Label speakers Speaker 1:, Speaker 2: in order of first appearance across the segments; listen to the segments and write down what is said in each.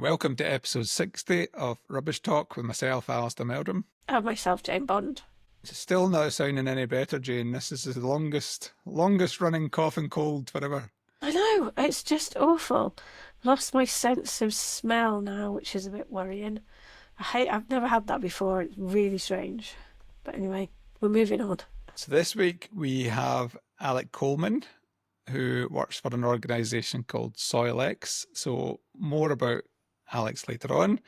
Speaker 1: Welcome to episode 60 of Rubbish Talk with myself, Alistair Meldrum.
Speaker 2: And myself, Jane Bond.
Speaker 1: It's still not sounding any better, Jane. This is the longest running cough and cold forever.
Speaker 2: I know, it's just awful. Lost my sense of smell now, which is a bit worrying. I've never had that before. It's really strange. But anyway, we're moving on.
Speaker 1: So this week we have Alex Collman, who works for an organisation called SoilEx. So more about Alex later on.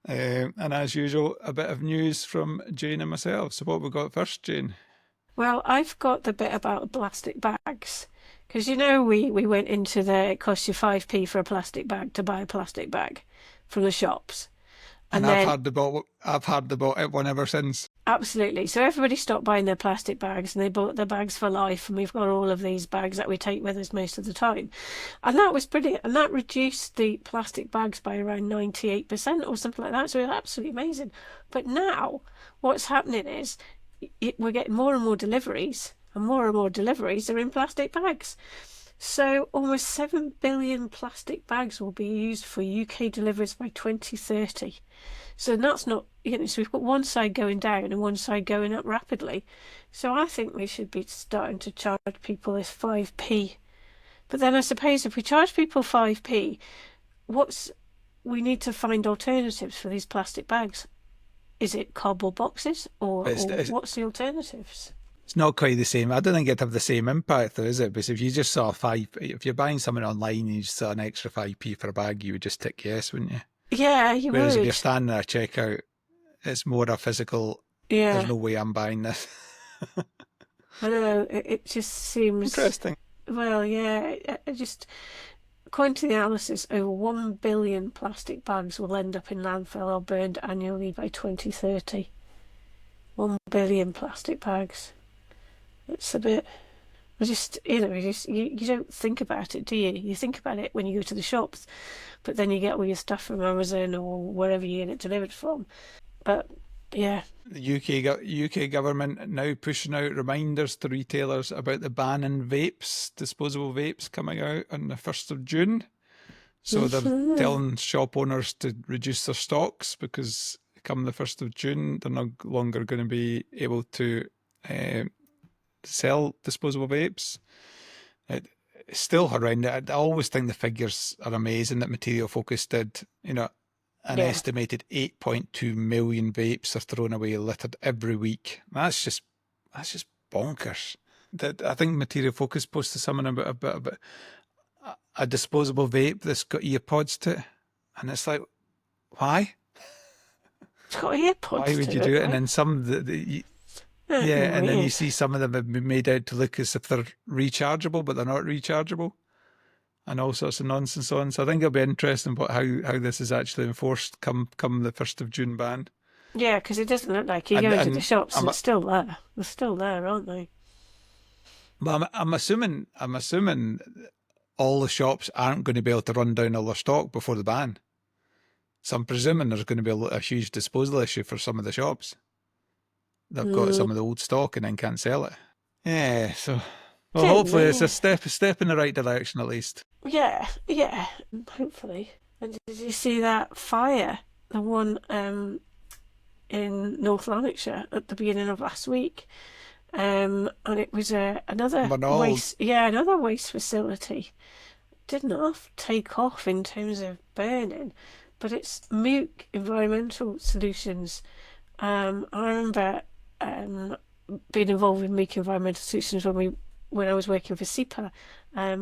Speaker 1: And as usual, a bit of news from Jane and myself. So what we got first, Jane?
Speaker 2: Well, I've got the bit about plastic bags. Because we went into it costs you 5p for a plastic bag to buy a plastic bag from the shops.
Speaker 1: And I've had the one ever since.
Speaker 2: Absolutely. So everybody stopped buying their plastic bags and they bought their bags for life. And we've got all of these bags that we take with us most of the time. And that was brilliant. And that reduced the plastic bags by around 98% or something like that. So it was absolutely amazing. But now what's happening is we're getting more and more deliveries are in plastic bags. So almost 7 billion plastic bags will be used for UK deliveries by 2030. So that's not, so we've got one side going down and one side going up rapidly. So I think we should be starting to charge people this 5p. But then I suppose if we charge people 5p, we need to find alternatives for these plastic bags. Is it cardboard boxes or what's the alternatives?
Speaker 1: It's not quite the same. I don't think it'd have the same impact though, is it? Because if you just saw if you're buying something online and you just saw an extra 5p for a bag, you would just tick yes, wouldn't you?
Speaker 2: Yeah, you would.
Speaker 1: Whereas if you're standing at a checkout, it's more a physical, there's no way I'm buying this.
Speaker 2: I don't know, it just seems...
Speaker 1: Interesting.
Speaker 2: Well, yeah, according to the analysis, over 1 billion plastic bags will end up in landfill or burned annually by 2030. 1 billion plastic bags. It's a bit... you don't think about it, do you? You think about it when you go to the shops, but then you get all your stuff from Amazon or wherever you get it delivered from. But, yeah.
Speaker 1: The UK government now pushing out reminders to retailers about the ban on disposable vapes coming out on the 1st of June. So they're telling shop owners to reduce their stocks because come the 1st of June, they're no longer going to be able to sell disposable vapes. It's still horrendous. I always think the figures are amazing that Material Focus did. An estimated 8.2 million vapes are thrown away littered every week. That's just bonkers. I think Material Focus posted something about a disposable vape that's got earpods to it, and it's like, why?
Speaker 2: It's got earpods.
Speaker 1: Why would you do it? And then some and then you see some of them have been made out to look as if they're rechargeable, but they're not rechargeable, and all sorts of nonsense on. So I think it'll be interesting about how this is actually enforced come the 1st of June ban.
Speaker 2: Yeah, because it doesn't look like you go into the shops and it's still there. They're still there, aren't they?
Speaker 1: Well, I'm assuming all the shops aren't going to be able to run down all their stock before the ban. So I'm presuming there's going to be a huge disposal issue for some of the shops. They've got some of the old stock and then can't sell it. Yeah, so hopefully it's a step in the right direction at least.
Speaker 2: Yeah, hopefully. And did you see that fire? The one in North Lanarkshire at the beginning of last week. And it was another waste facility. Did not take off in terms of burning, but it's Muck Environmental Solutions. I remember being involved with Muck Environmental Solutions when I was working for SEPA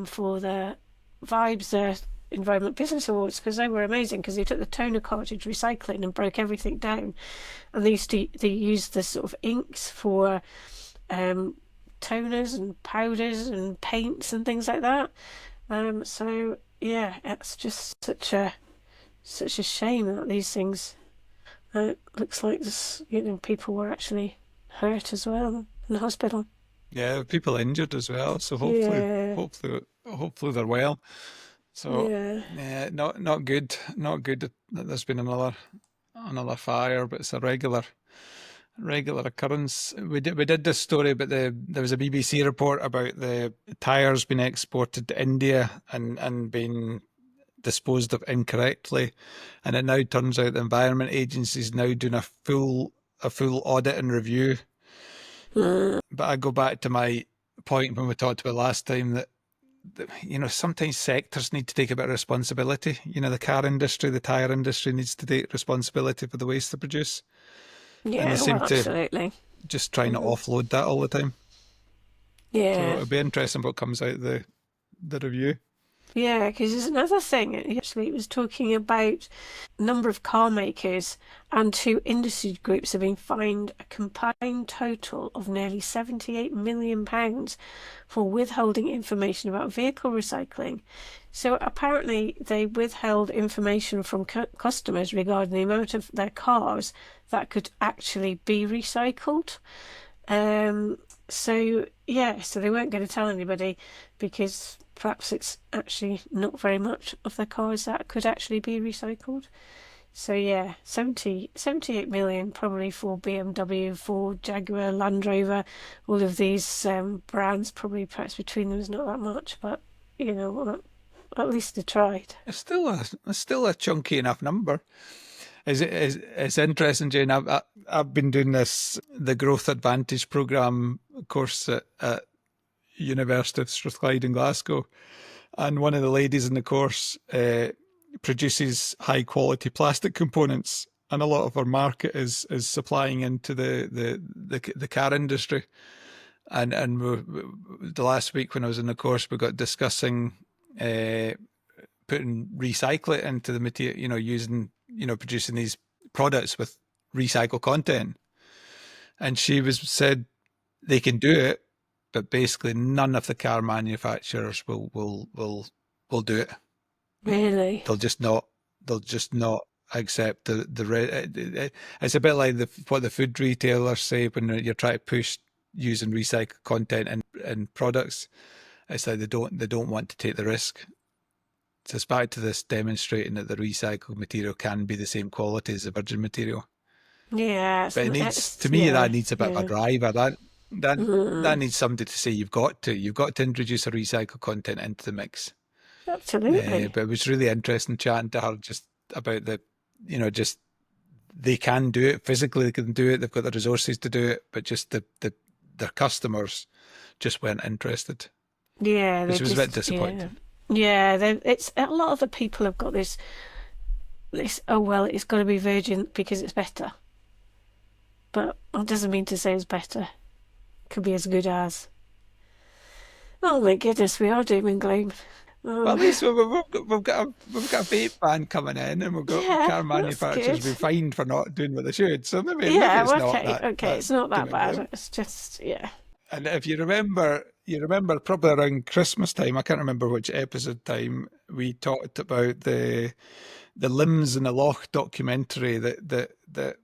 Speaker 2: for the Vibes Environment Business Awards, because they were amazing because they took the toner cartridge recycling and broke everything down, and they used the sort of inks for toners and powders and paints and things like that. So yeah, it's just such a shame that these things. It looks like this, people were actually hurt as well in the hospital.
Speaker 1: Yeah, people injured as well. So hopefully they're well. So yeah, not good. Not good that there's been another fire, but it's a regular occurrence. We did this story, but there was a BBC report about the tyres being exported to India and being disposed of incorrectly, and it now turns out the Environment Agency is now doing a full audit and review. But I go back to my point when we talked about last time that sometimes sectors need to take a bit of responsibility. The car industry, the tyre industry needs to take responsibility for the waste they produce. And
Speaker 2: Yeah,
Speaker 1: they seem
Speaker 2: well,
Speaker 1: to
Speaker 2: absolutely.
Speaker 1: just try to offload that all the time. So
Speaker 2: Yeah.
Speaker 1: it'll be interesting what comes out of the review.
Speaker 2: Yeah, because there's another thing. Actually, it was talking about number of car makers and two industry groups have been fined a combined total of nearly £78 million for withholding information about vehicle recycling. So apparently they withheld information from customers regarding the amount of their cars that could actually be recycled. So they weren't going to tell anybody because perhaps it's actually not very much of their cars that could actually be recycled. So 78 million probably for BMW, Ford, Jaguar, Land Rover, all of these brands. Probably perhaps between them is not that much, but at least they tried.
Speaker 1: It's still a chunky enough number. It's interesting, Jane. I've been doing the Growth Advantage programme course at University of Strathclyde in Glasgow, and one of the ladies in the course produces high quality plastic components, and a lot of our market is supplying into the car industry. And the last week when I was in the course, we got discussing putting recyclate into the material, using producing these products with recycled content. And she said they can do it, but basically none of the car manufacturers will do it.
Speaker 2: Really?
Speaker 1: They'll just not accept the it's a bit like what the food retailers say when you're trying to push using recycled content in products. It's like they don't want to take the risk. So it's back to this demonstrating that the recycled material can be the same quality as the virgin material.
Speaker 2: Yeah,
Speaker 1: But it needs, to me, that needs a bit of a driver. That needs somebody to say you've got to introduce a recycled content into the mix.
Speaker 2: Absolutely.
Speaker 1: But it was really interesting chatting to her just about just they can do it physically. They can do it. They've got the resources to do it, but just their customers just weren't interested.
Speaker 2: Yeah,
Speaker 1: which was a bit disappointing.
Speaker 2: Yeah, it's a lot of the people have got this. Oh well, it's got to be virgin because it's better. But that doesn't mean to say it's better. Could be as good as. Oh my goodness, we are doom and gloom.
Speaker 1: Well, at least we've got a vape ban coming in, and we've got car manufacturers being fined for not doing what they should. So maybe it's not that.
Speaker 2: Okay, it's not that bad. It's just
Speaker 1: And if you remember probably around Christmas time, I can't remember which episode time, we talked about the Limbs in the Loch documentary that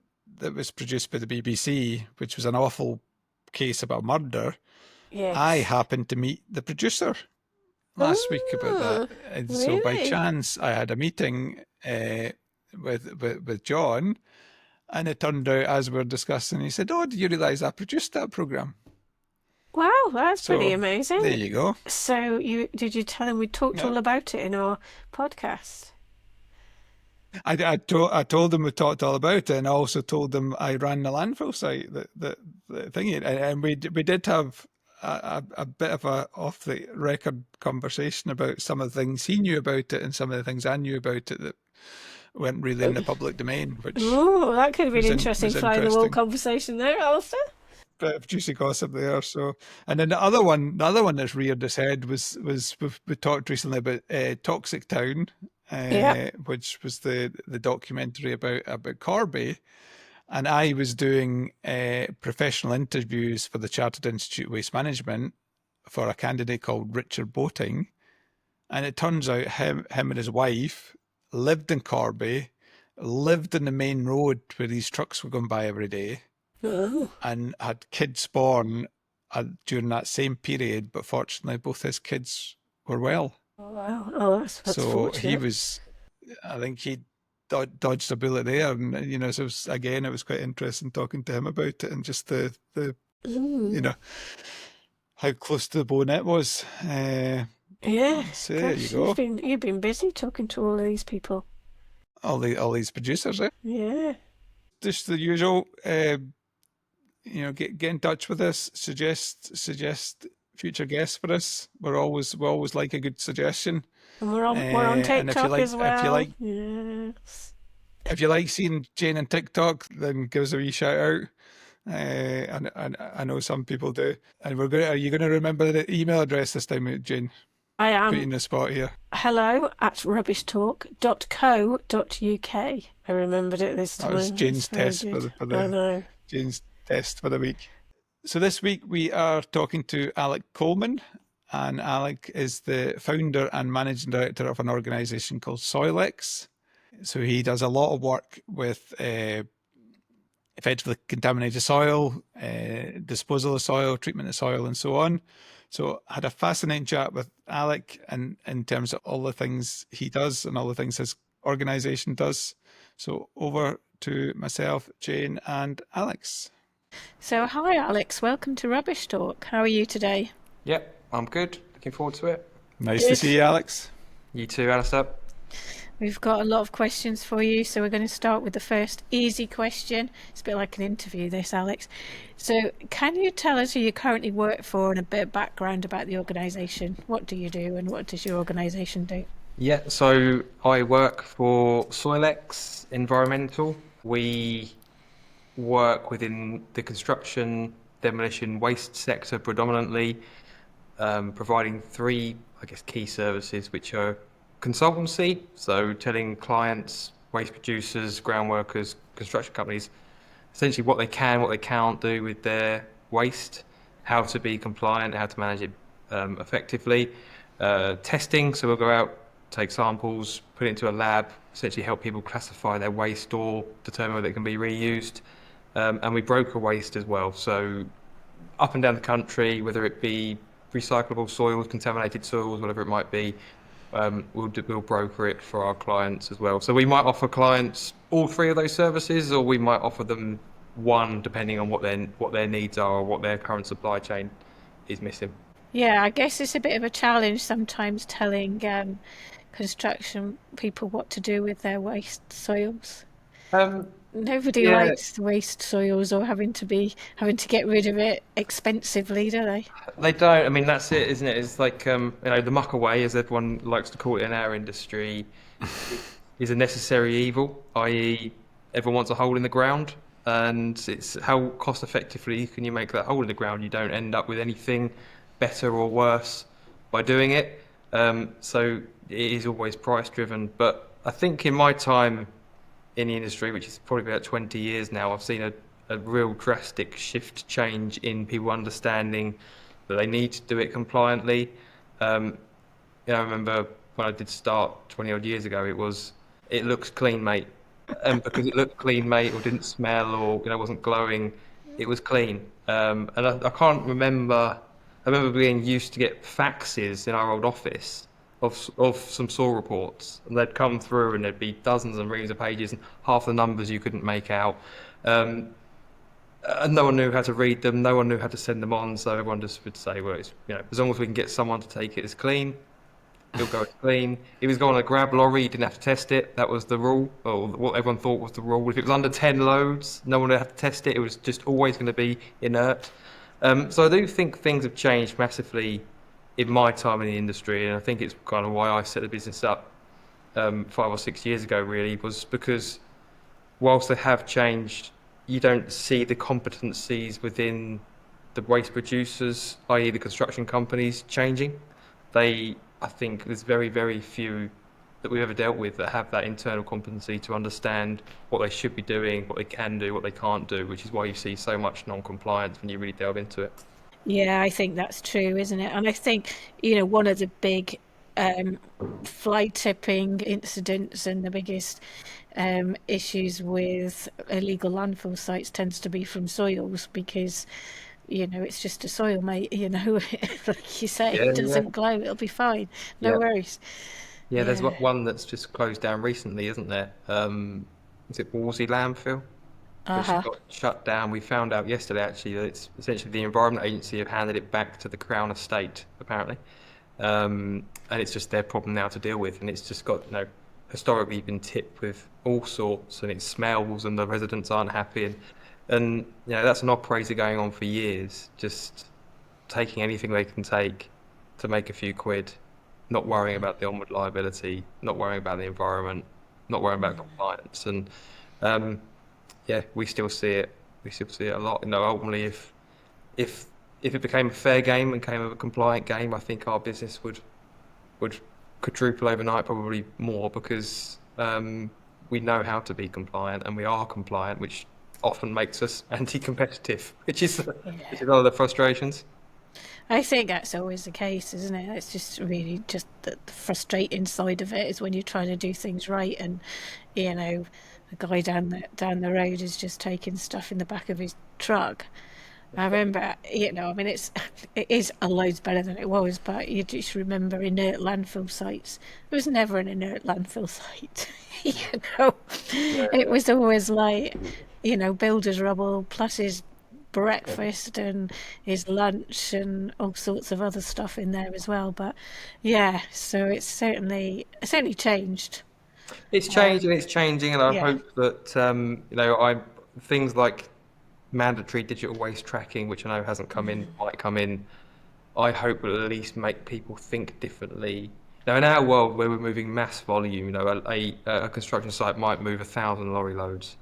Speaker 1: was produced by the BBC, which was an awful case about murder.
Speaker 2: Yes.
Speaker 1: I happened to meet the producer last week about that. And
Speaker 2: really?
Speaker 1: So by chance, I had a meeting with John, and it turned out, as we were discussing, he said, "Oh, did you realise I produced that programme?"
Speaker 2: Wow, that's pretty amazing.
Speaker 1: There you go.
Speaker 2: So did you tell him we talked all about it in our podcast?
Speaker 1: I told them we talked all about it, and I also told them I ran the landfill site, the thingy, and we did have a bit of a off the record conversation about some of the things he knew about it and some of the things I knew about it that weren't really in the public domain.
Speaker 2: That could have been interesting, fly the wall conversation there, Alistair.
Speaker 1: Bit of juicy gossip there. So, and then the other one that's reared its head was we talked recently about Toxic Town. Which was the documentary about Corby, and I was doing professional interviews for the Chartered Institute of Waste Management for a candidate called Richard Boating, and it turns out him and his wife lived in Corby, lived in the main road where these trucks were going by every day, and had kids born during that same period, but fortunately both his kids were well.
Speaker 2: Oh, wow. Oh, that's
Speaker 1: so
Speaker 2: fortunate.
Speaker 1: He was, I think he dodged a bullet there, and so it was quite interesting talking to him about it, and just the how close to the bone it was.
Speaker 2: Yeah,
Speaker 1: So there you
Speaker 2: gosh,
Speaker 1: go.
Speaker 2: you've been busy talking to all of these people.
Speaker 1: All these producers, eh?
Speaker 2: Yeah.
Speaker 1: Just the usual. Get in touch with us. Suggest future guests for us. We always like a good suggestion.
Speaker 2: And we're on
Speaker 1: And
Speaker 2: TikTok as well. Yes.
Speaker 1: if you like seeing Jane on TikTok, then give us a wee shout out. And I know some people do. And are you going to remember the email address this time, Jane?
Speaker 2: I
Speaker 1: Put you
Speaker 2: am
Speaker 1: in the spot here.
Speaker 2: hello@rubbishtalk.co.uk. I remembered it this time.
Speaker 1: That was Jane's test
Speaker 2: Good.
Speaker 1: for
Speaker 2: I
Speaker 1: the
Speaker 2: know.
Speaker 1: Jane's test for the week. So this week we are talking to Alex Collman, and Alex is the founder and managing director of an organisation called SoilEx. So he does a lot of work with effectively contaminated soil, disposal of soil, treatment of soil, and so on. So I had a fascinating chat with Alec and in terms of all the things he does and all the things his organisation does. So over to myself, Jane, and Alex.
Speaker 2: So, hi, Alex. Welcome to Rubbish Talk. How are you today?
Speaker 3: Yep, I'm good. Looking forward to it.
Speaker 1: Nice to
Speaker 2: Good.
Speaker 1: see you, Alex.
Speaker 3: You too, Alistair.
Speaker 2: We've got a lot of questions for you, so we're going to start with the first easy question. It's a bit like an interview, this, Alex. So, can you tell us who you currently work for and a bit of background about the organisation? What do you do and what does your organisation do?
Speaker 3: Yeah, so I work for SoilEx Environmental. We work within the construction, demolition, waste sector predominantly, providing three, key services, which are consultancy, so telling clients, waste producers, ground workers, construction companies, essentially what they can, what they can't do with their waste, how to be compliant, how to manage it effectively. Testing, so we'll go out, take samples, put it into a lab, essentially help people classify their waste or determine whether it can be reused. And we broker waste as well, so up and down the country, whether it be recyclable soils, contaminated soils, whatever it might be, we'll broker it for our clients as well. So we might offer clients all three of those services, or we might offer them one, depending on what their needs are or what their current supply chain is missing.
Speaker 2: Yeah, I guess it's a bit of a challenge sometimes telling construction people what to do with their waste soils.
Speaker 3: Um,
Speaker 2: Nobody
Speaker 3: yeah,
Speaker 2: likes waste soils or having to get rid of it expensively, do they?
Speaker 3: they don't. I mean, that's it, isn't it? It's like the muck away, as everyone likes to call it in our industry, is a necessary evil. I.e., everyone wants a hole in the ground, and it's how cost effectively can you make that hole in the ground? You don't end up with anything better or worse by doing it. So it is always price driven. But I think in my time in the industry, which is probably about 20 years now, I've seen a real drastic shift change in people understanding that they need to do it compliantly. I remember when I did start 20 odd years ago, it looks clean, mate. And because it looked clean, mate, or didn't smell, or wasn't glowing, it was clean. And I can't remember. I remember being used to get faxes in our old office of some soil reports, and they'd come through, and there'd be dozens and reams of pages, and half the numbers you couldn't make out. And no one knew how to read them. No one knew how to send them on. So everyone just would say, well, it's, as long as we can get someone to take it as clean, it'll go as clean. It was going on a grab lorry. You didn't have to test it. That was the rule, or what everyone thought was the rule. If it was under 10 loads, no one would have to test it. It was just always going to be inert. So I do think things have changed massively in my time in the industry, and I think it's kind of why I set the business up 5 or 6 years ago, really, was because whilst they have changed, you don't see the competencies within the waste producers, i.e. the construction companies, changing. I think there's very, very few that we've ever dealt with that have that internal competency to understand what they should be doing, what they can do, what they can't do, which is why you see so much non-compliance when you really delve into it.
Speaker 2: Yeah, I think that's true, isn't it? And I think, one of the big fly tipping incidents and the biggest issues with illegal landfill sites tends to be from soils because, it's just a soil, mate, like you say,
Speaker 3: Yeah,
Speaker 2: it
Speaker 3: yeah,
Speaker 2: doesn't glow, it'll be fine. No
Speaker 3: yeah.
Speaker 2: worries.
Speaker 3: Yeah, there's
Speaker 2: Yeah.
Speaker 3: one that's just closed down recently, isn't there? Is it Wolsey landfill? Which
Speaker 2: Uh-huh.
Speaker 3: got shut down. We found out yesterday actually that it's essentially the Environment Agency have handed it back to the Crown Estate, apparently. and it's just their problem now to deal with, and it's just got historically been tipped with all sorts, and it smells, and the residents aren't happy, and that's an operator going on for years, just taking anything they can take to make a few quid, not worrying about the onward liability, not worrying about the environment, not worrying about compliance, and we still see it. We still see it a lot. Ultimately, if it became a fair game and became a compliant game, I think our business would quadruple overnight, probably more, because we know how to be compliant, and we are compliant, which often makes us anti-competitive, which is one of the frustrations.
Speaker 2: I think that's always the case, isn't it? It's just really just the frustrating side of it is when you're trying to do things right, and the guy down the road is just taking stuff in the back of his truck. I remember, it is a loads better than it was, but you just remember inert landfill sites. There was never an inert landfill site, It was always like, builder's rubble plus his breakfast and his lunch and all sorts of other stuff in there as well. But so it's certainly changed.
Speaker 3: It's changed and it's changing, and I hope that things like mandatory digital waste tracking, which I know hasn't come in, might come in. I hope will at least make people think differently. Now, in our world where we're moving mass volume, a construction site might move 1,000 lorry loads.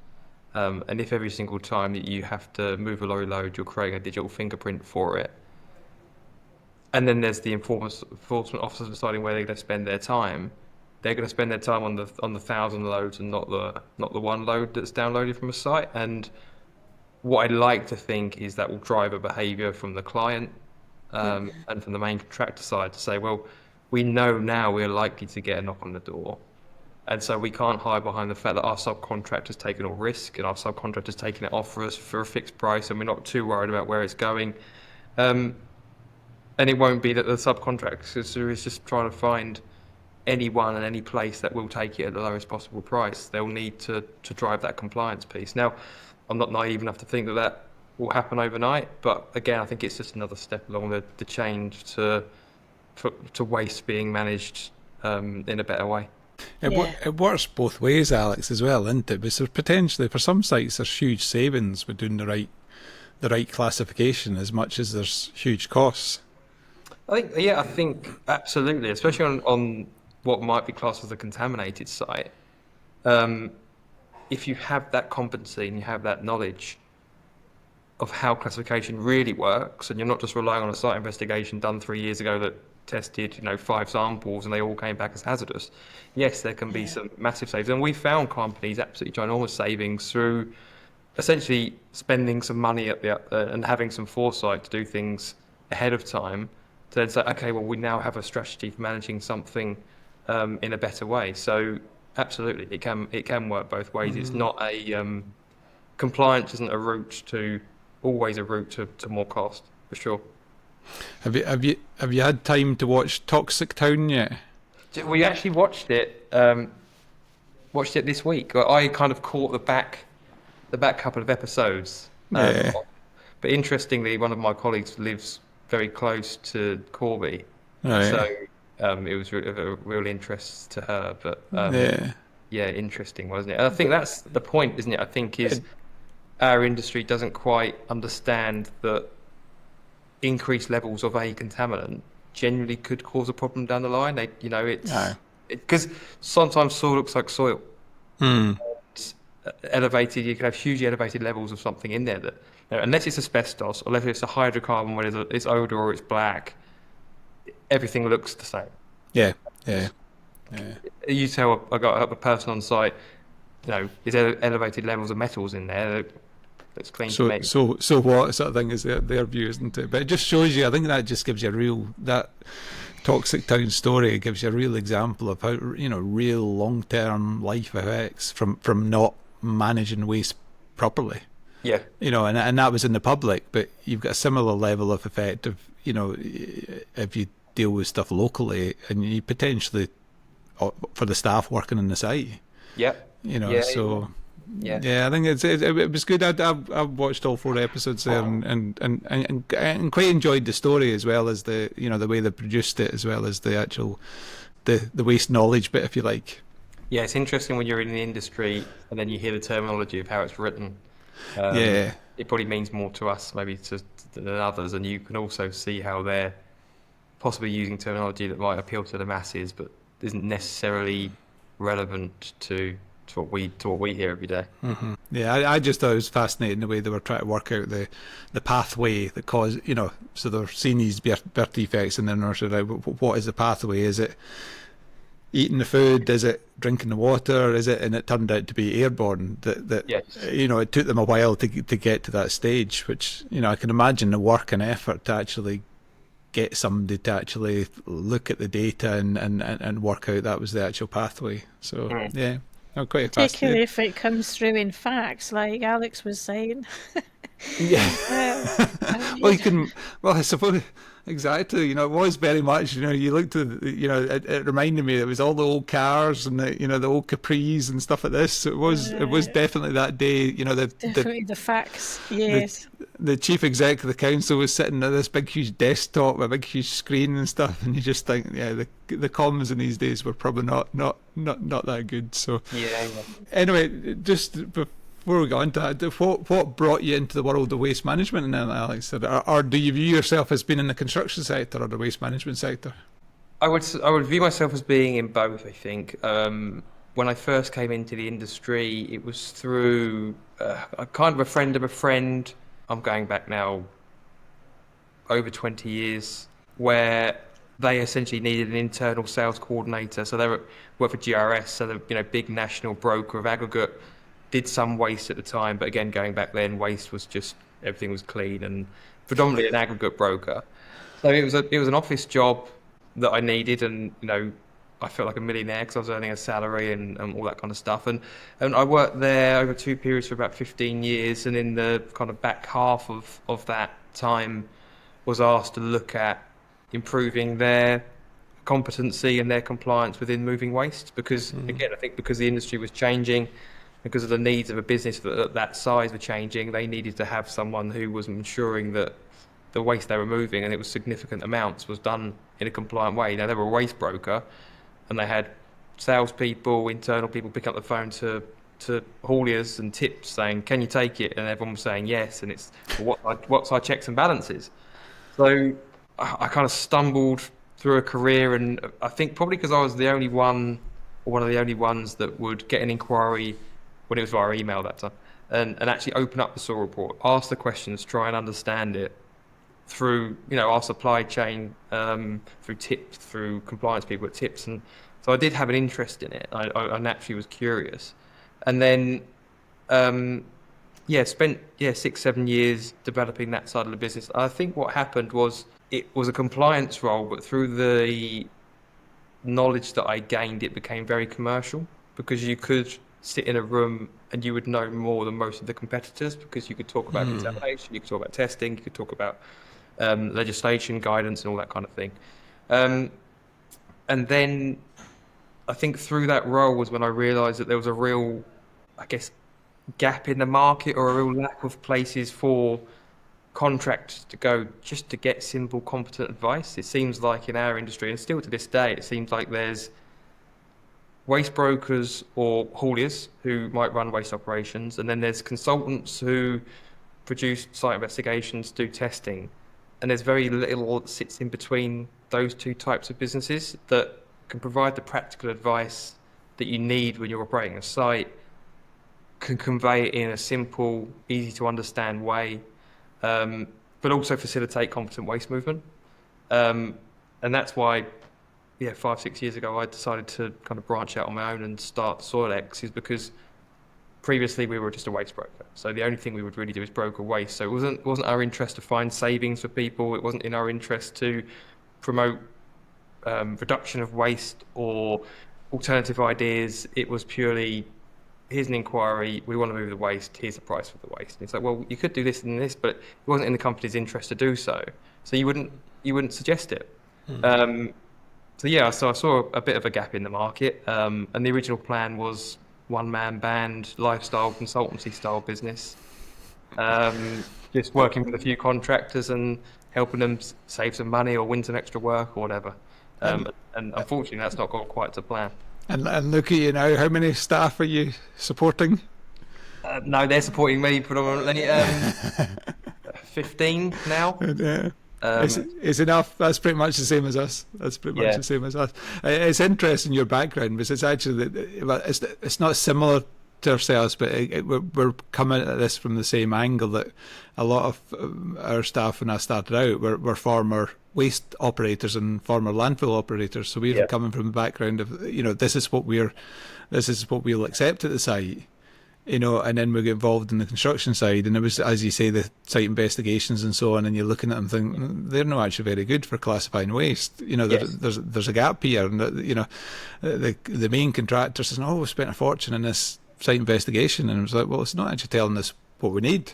Speaker 3: And if every single time that you have to move a lorry load, you're creating a digital fingerprint for it. And then there's the enforcement officers deciding where they're going to spend their time. They're going to spend their time on the 1,000 loads and not the one load that's downloaded from a site. And what I'd like to think is that will drive a behaviour from the client and from the main contractor side to say, well, we know now we're likely to get a knock on the door. And so we can't hide behind the fact that our subcontractor's taken all risk and our subcontractor's taking it off for us for a fixed price, and we're not too worried about where it's going. And it won't be that the subcontractor is just trying to find anyone and any place that will take it at the lowest possible price. They'll need to drive that compliance piece. Now, I'm not naive enough to think that will happen overnight, but again, I think it's just another step along the change to waste being managed in a better way.
Speaker 1: It works both ways, Alex, as well, isn't it? Because potentially for some sites there's huge savings with doing the right classification, as much as there's huge costs.
Speaker 3: I think absolutely, especially on what might be classed as a contaminated site. If you have that competency and you have that knowledge of how classification really works, and you're not just relying on a site investigation done 3 years ago that tested 5 samples and they all came back as hazardous, yes, there can be some massive savings. And we found companies absolutely ginormous savings through essentially spending some money and having some foresight to do things ahead of time, to then say, okay, well, we now have a strategy for managing something in a better way. So absolutely, it can work both ways. It's not compliance isn't always a route to more cost, for sure.
Speaker 1: Have you had time to watch Toxic Town yet?
Speaker 3: We actually watched it this week. I kind of caught the back couple of episodes. But interestingly, one of my colleagues lives very close to Corby, so it was of a real interest to her. But interesting, wasn't it? And I think that's the point, isn't it? I think is our industry doesn't quite understand that increased levels of a contaminant generally could cause a problem down the line. Because sometimes soil looks like soil. Elevated, you can have hugely elevated levels of something in there that, unless it's asbestos or unless it's a hydrocarbon where it's odor or it's black, everything looks the same. Yeah. You tell I got a person on site, there's elevated levels of metals in there. That's clean to me.
Speaker 1: So what sort of thing is their view, isn't it? But it just shows you. I think that just gives you that Toxic Town story gives you a real example of how real long-term life effects from not managing waste properly.
Speaker 3: Yeah.
Speaker 1: And that was in the public, but you've got a similar level of effect of if you deal with stuff locally, and you potentially for the staff working on the site.
Speaker 3: Yeah.
Speaker 1: So Yeah, I think it was good. I've watched all 4 episodes there, and quite enjoyed the story as well as the the way they produced it, as well as the actual the waste knowledge bit, if you like.
Speaker 3: Yeah, it's interesting when you're in the industry and then you hear the terminology of how it's written.
Speaker 1: Yeah.
Speaker 3: It probably means more to us maybe than others, and you can also see how they're possibly using terminology that might appeal to the masses, but isn't necessarily relevant to what we hear every day.
Speaker 1: Yeah, I just thought it was fascinating the way they were trying to work out the pathway that caused, so they're seeing these birth defects, and then they're sort of, what is the pathway? Is it eating the food? Is it drinking the water? Is it? And it turned out to be airborne.
Speaker 3: Yes.
Speaker 1: It took them a while to get to that stage, which I can imagine the work and effort to actually get somebody to actually look at the data and work out that was the actual pathway. So yeah, I'm quite
Speaker 4: Particularly
Speaker 1: fascinated.
Speaker 4: if it comes through in facts, like Alex was saying.
Speaker 1: Yeah. Well, you can. Well, I suppose exactly. It was very much. You looked at. It reminded me. It was all the old cars and the old Capris and stuff like this. So it was. It was definitely that day.
Speaker 4: Definitely the facts. Yes.
Speaker 1: The chief exec of the council was sitting at this big huge desktop with a big huge screen and stuff, and you just think, yeah, the comms in these days were probably not that good. So
Speaker 3: Yeah.
Speaker 1: anyway, just before we go into that, what brought you into the world of waste management now, Alex? Or do you view yourself as being in the construction sector or the waste management sector?
Speaker 3: I would view myself as being in both, I think. When I first came into the industry, it was through a kind of a friend of a friend. I'm going back now over 20 years, where they essentially needed an internal sales coordinator. So they worked for GRS, so the big national broker of aggregate, did some waste at the time, but again, going back then, waste was just, everything was clean and predominantly an aggregate broker. So it was an office job that I needed, and I felt like a millionaire because I was earning a salary and all that kind of stuff. And I worked there over 2 periods for about 15 years, and in the kind of back half of that time was asked to look at improving their competency and their compliance within moving waste, because again, I think because the industry was changing, because of the needs of a business that size were changing, they needed to have someone who was ensuring that the waste they were moving, and it was significant amounts, was done in a compliant way. Now, they were a waste broker, and they had salespeople, internal people picking up the phone to hauliers and tips saying, "Can you take it?" And everyone was saying yes, and it's, what's our checks and balances? So I kind of stumbled through a career, and I think probably because I was the only one, or one of the only ones, that would get an inquiry when it was via email that time, and actually open up the soil report, ask the questions, try and understand it through our supply chain, through tips, through compliance people at tips. And so I did have an interest in it. I naturally was curious, and then spent 6-7 years developing that side of the business. I think what happened was, it was a compliance role, but through the knowledge that I gained, it became very commercial, because you could sit in a room and you would know more than most of the competitors, because you could talk about contamination, you could talk about testing, you could talk about legislation, guidance, and all that kind of thing. And then I think through that role was when I realised that there was a real, I guess, gap in the market, or a real lack of places for contractors to go just to get simple, competent advice. It seems like in our industry, and still to this day, it seems like there's waste brokers or hauliers who might run waste operations, and then there's consultants who produce site investigations, do testing, and there's very little that sits in between those two types of businesses that can provide the practical advice that you need when you're operating a site, can convey it in a simple, easy to understand way, but also facilitate competent waste movement. And that's why 5-6 years ago, I decided to kind of branch out on my own and start SoilEx, is because previously we were just a waste broker. So the only thing we would really do is broker waste. So it wasn't our interest to find savings for people. It wasn't in our interest to promote reduction of waste or alternative ideas. It was purely, here's an inquiry, we want to move the waste, here's the price for the waste. And it's like, well, you could do this and this, but it wasn't in the company's interest to do so. So you wouldn't suggest it. So I saw a bit of a gap in the market, and the original plan was one-man band, lifestyle consultancy style business. Just working with a few contractors and helping them save some money or win some extra work or whatever. And unfortunately, that's not gone quite to plan.
Speaker 1: And look at you now. How many staff are you supporting?
Speaker 3: No, they're supporting me predominantly. 15 now.
Speaker 1: It's enough. That's pretty much the same as us. That's pretty much the same as us. It's interesting your background, because it's actually it's not similar to ourselves, but we're coming at this from the same angle, that a lot of our staff when I started out were former waste operators and former landfill operators. So we're coming from the background of, this is what we'll accept at the site. And then we get involved in the construction side, and it was, as you say, the site investigations and so on, and you're looking at them thinking, they're not actually very good for classifying waste. There's a gap here, and the main contractor says, "Oh, we spent a fortune in this site investigation," and it was like, well, it's not actually telling us what we need.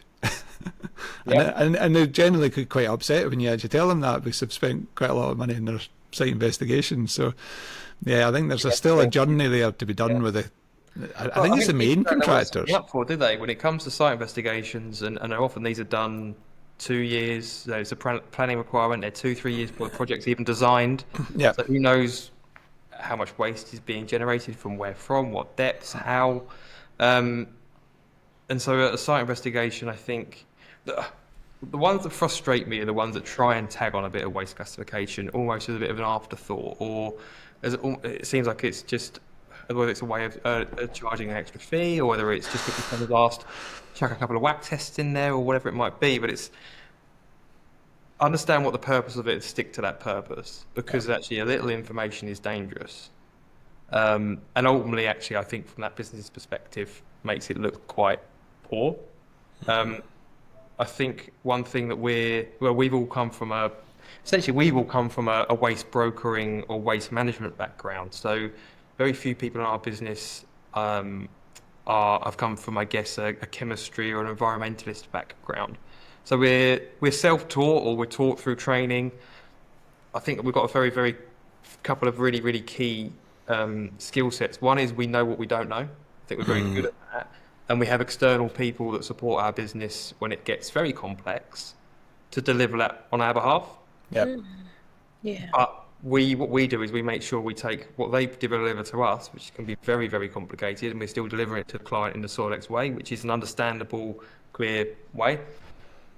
Speaker 1: and they generally get quite upset when you actually tell them that, because they've spent quite a lot of money in their site investigation. So, I think there's still a journey there to be done with it. I think it's the main contractors.
Speaker 3: Up for, do they? When it comes to site investigations, and often these are done 2 years. There's a planning requirement. They're 2-3 years before the project's even designed. Yeah. So who knows how much waste is being generated, from where, from what depths, how. And so at a site investigation, I think the ones that frustrate me are the ones that try and tag on a bit of waste classification, almost as a bit of an afterthought, or it seems like it's just, whether it's a way of charging an extra fee, or whether it's just because someone's asked, chuck a couple of whack tests in there, or whatever it might be. But it's, understand what the purpose of it is, stick to that purpose, because actually a little information is dangerous. And ultimately, actually, I think from that business perspective, makes it look quite poor. I think one thing that we've all come from a waste brokering or waste management background. So very few people in our business have come from, I guess, a chemistry or an environmentalist background. So we're self-taught, or we're taught through training. I think we've got a very, very couple of really, really key skill sets. One is we know what we don't know. I think we're very good at that. And we have external people that support our business when it gets very complex to deliver that on our behalf.
Speaker 1: Yep.
Speaker 4: Yeah.
Speaker 3: But what we do is we make sure we take what they deliver to us, which can be very, very complicated, and we still deliver it to the client in the SoilEx way, which is an understandable, clear way.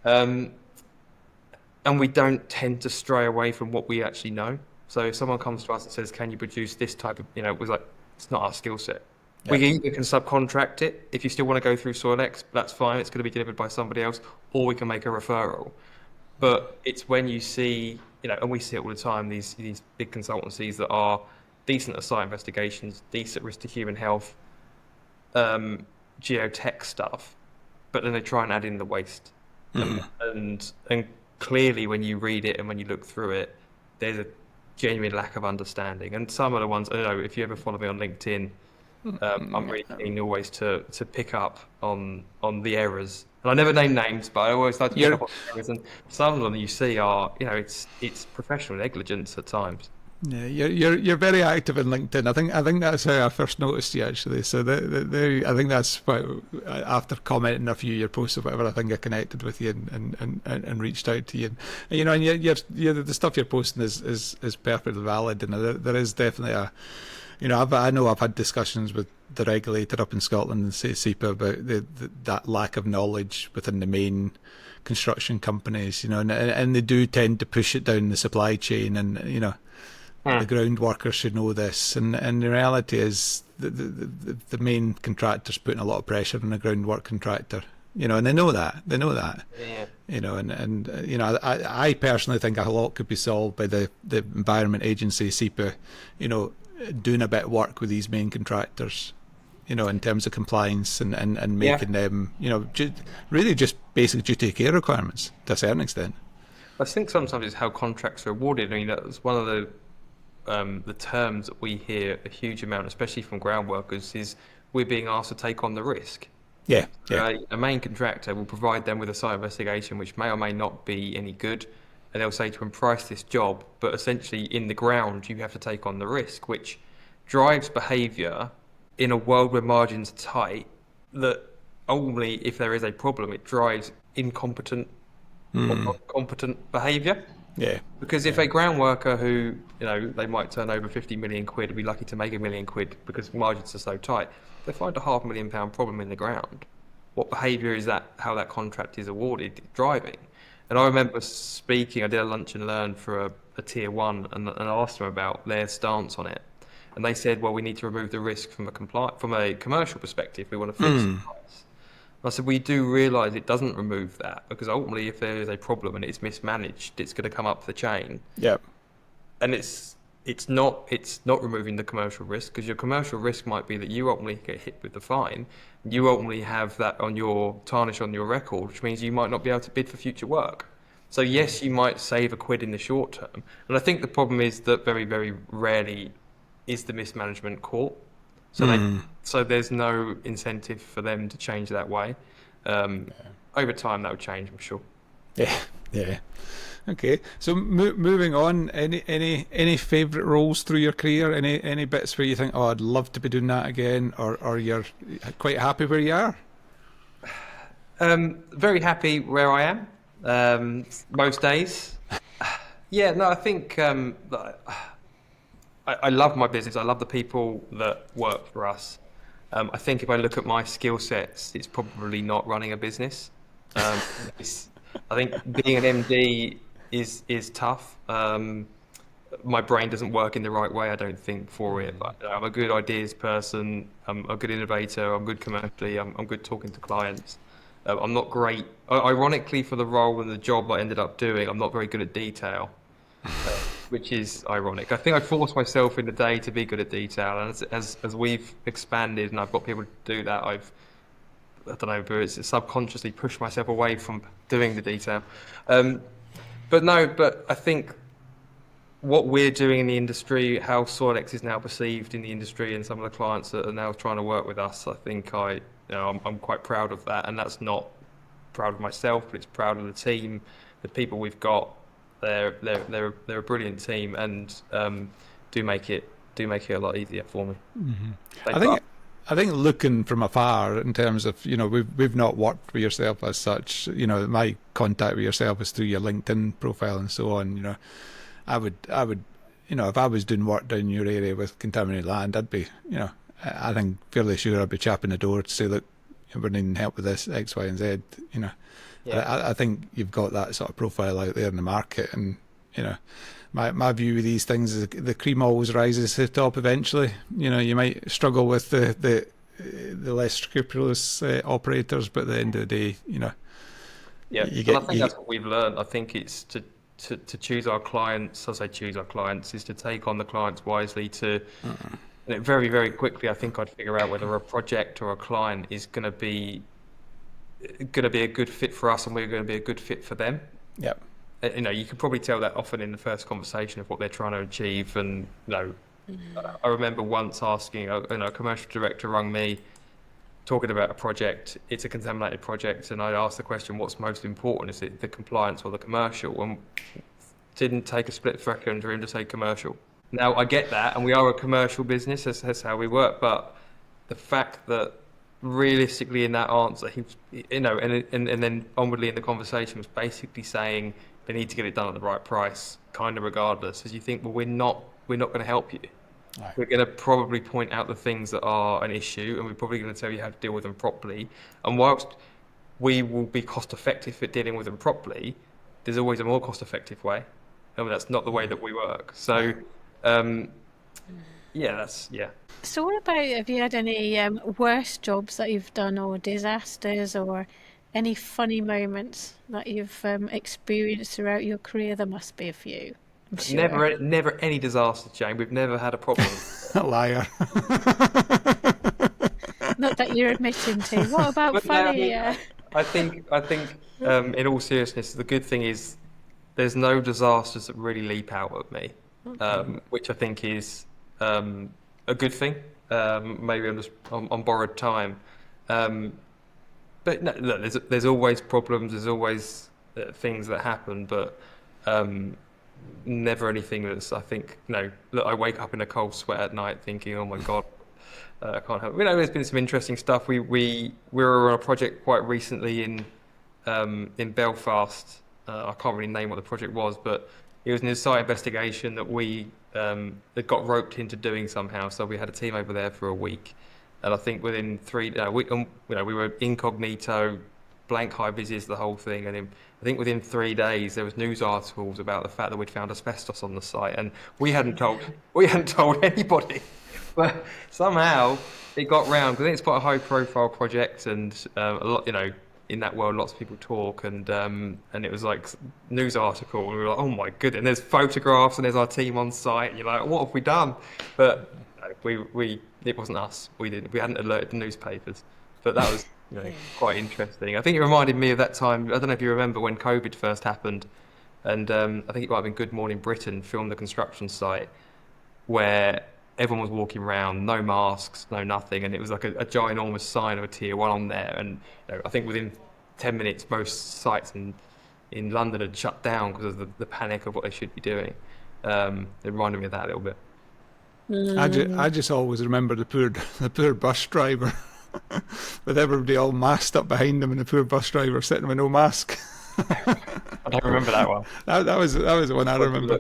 Speaker 3: And we don't tend to stray away from what we actually know. So if someone comes to us and says, "Can you produce this type of," it was like, it's not our skill set. Yep. We either can subcontract it. If you still want to go through SoilEx, that's fine. It's going to be delivered by somebody else, or we can make a referral. But it's when you see, and we see it all the time, these big consultancies that are decent at site investigations, decent risk to human health, geotech stuff, but then they try and add in the waste. And clearly when you read it and when you look through it, there's a genuine lack of understanding. And some of the ones, I don't know, if you ever follow me on LinkedIn, I'm really keen always to pick up on the errors. And I never name names, but I always like to pick up on the errors. And some of them you see are, it's professional negligence at times.
Speaker 1: Yeah, you're very active in LinkedIn. I think that's how I first noticed you, actually. So I think that's what, after commenting a few of your posts or whatever, I think I connected with you and reached out to you. And the stuff you're posting is perfectly valid, and there is definitely I know I've had discussions with the regulator up in Scotland and say SEPA about that lack of knowledge within the main construction companies, and they do tend to push it down the supply chain, and the ground workers should know this, and the reality is the main contractor's putting a lot of pressure on the groundwork contractor, and they know that. Yeah. I personally think a lot could be solved by the Environment Agency, SEPA, doing a bit of work with these main contractors, in terms of compliance and making them, really just basic duty of care requirements to a certain extent.
Speaker 3: I think sometimes it's how contracts are awarded. I mean, that's one of the terms that we hear a huge amount, especially from ground workers, is we're being asked to take on the risk.
Speaker 1: Yeah.
Speaker 3: So a main contractor will provide them with a site investigation, which may or may not be any good, and they'll say to them, price this job, but essentially in the ground you have to take on the risk, which drives behaviour in a world where margins are tight, that only if there is a problem, it drives incompetent or non-competent behaviour.
Speaker 1: Yeah.
Speaker 3: Because if a ground worker who, they might turn over 50 million quid and be lucky to make £1 million because margins are so tight, they find a £500,000 problem in the ground. What behaviour is that, how that contract is awarded, driving? And I remember speaking, I did a lunch and learn for a tier one and I asked them about their stance on it. And they said, well, we need to remove the risk from a commercial perspective. We want to fix the price. I said, we do realise it doesn't remove that because ultimately if there is a problem and it's mismanaged, it's going to come up the chain.
Speaker 1: Yep.
Speaker 3: And it's not removing the commercial risk because your commercial risk might be that you ultimately get hit with the fine. You ultimately have that tarnish on your record, which means you might not be able to bid for future work. So yes, you might save a quid in the short term. And I think the problem is that very, very rarely is the mismanagement caught. So there's no incentive for them to change that way. Over time, that would change, I'm sure.
Speaker 1: Yeah. Okay. So moving on, any favourite roles through your career? Any bits where you think, oh, I'd love to be doing that again, or you're quite happy where you are?
Speaker 3: Very happy where I am. Most days. Yeah. No, I think I love my business. I love the people that work for us. I think if I look at my skill sets, it's probably not running a business. I think being an MD is tough. My brain doesn't work in the right way, I don't think, for it. But I'm a good ideas person. I'm a good innovator. I'm good commercially. I'm good talking to clients. I'm not great. Ironically, for the role and the job I ended up doing, I'm not very good at detail. Which is ironic. I think I forced myself in the day to be good at detail, and as we've expanded and I've got people to do that, I don't know, but it's subconsciously pushed myself away from doing the detail. But I think what we're doing in the industry, how SoilEx is now perceived in the industry, and some of the clients that are now trying to work with us, I think I'm quite proud of that, and that's not proud of myself, but it's proud of the team, the people we've got. They're a brilliant team and do make it a lot easier for me.
Speaker 1: Mm-hmm. I think looking from afar in terms of we've not worked with yourself as such. My contact with yourself is through your LinkedIn profile and so on. I would if I was doing work down your area with contaminated land, I'd be I think fairly sure I'd be chapping the door to say, look, we're needing help with this X, Y, and Z. Yeah. I think you've got that sort of profile out there in the market, and my view of these things is the cream always rises to the top eventually. You might struggle with the less scrupulous operators, but at the end of the day,
Speaker 3: Yeah, I think that's what we've learned. I think it's to choose our clients. As I choose our clients, is to take on the clients wisely. Very, very quickly, I think I'd figure out whether a project or a client is going to be a good fit for us and we're going to be a good fit for them.
Speaker 1: Yep.
Speaker 3: You can probably tell that often in the first conversation of what they're trying to achieve. And I remember once asking a commercial director rang me talking about a project. It's a contaminated project, and I asked the question, what's most important? Is it the compliance or the commercial? And didn't take a split second for him to say commercial. Now I get that, and we are a commercial business, that's how we work, but the fact that realistically in that answer, and then onwardly in the conversation was basically saying they need to get it done at the right price, kind of regardless. As you think, well, we're not going to help you. No. We're going to probably point out the things that are an issue, and we're probably going to tell you how to deal with them properly. And whilst we will be cost effective at dealing with them properly, there's always a more cost effective way. And that's not the way that we work. So, yeah.
Speaker 4: So what about, have you had any worst jobs that you've done, or disasters, or any funny moments that you've experienced throughout your career? There must be a few, I'm sure.
Speaker 3: Never any disaster, Jane. We've never had a problem.
Speaker 1: Liar.
Speaker 4: Not that you're admitting to. What about funny?
Speaker 3: I think in all seriousness, the good thing is there's no disasters that really leap out at me, which I think is a good thing. Maybe I'm just on borrowed time, but no, look, there's always problems. There's always things that happen, but never anything that's, I think, look, I wake up in a cold sweat at night thinking, oh my God, I can't help. There's been some interesting stuff. We were on a project quite recently in Belfast. I can't really name what the project was, but it was an site investigation that we that got roped into doing somehow. So we had a team over there for a week, and I think within we were incognito, blank high vis, the whole thing, and I think within 3 days there was news articles about the fact that we'd found asbestos on the site, and we hadn't told anybody, but somehow it got round because it's quite a high profile project, and a lot, in that world, lots of people talk, and it was like news article, and we were like, oh my goodness, and there's photographs, and there's our team on site, and you're like, what have we done? But it wasn't us. We hadn't alerted the newspapers, but that was quite interesting. I think it reminded me of that time. I don't know if you remember when COVID first happened, and I think it might have been Good Morning Britain filmed the construction site where everyone was walking around, no masks, no nothing, and it was like a ginormous sign of a tier 1 on there. And I think within 10 minutes, most sites in London had shut down because of the panic of what they should be doing. It reminded me of that a little bit.
Speaker 1: I just always remember the poor bus driver with everybody all masked up behind him, and the poor bus driver sitting with no mask.
Speaker 3: I don't remember that one.
Speaker 1: That was the one I remember.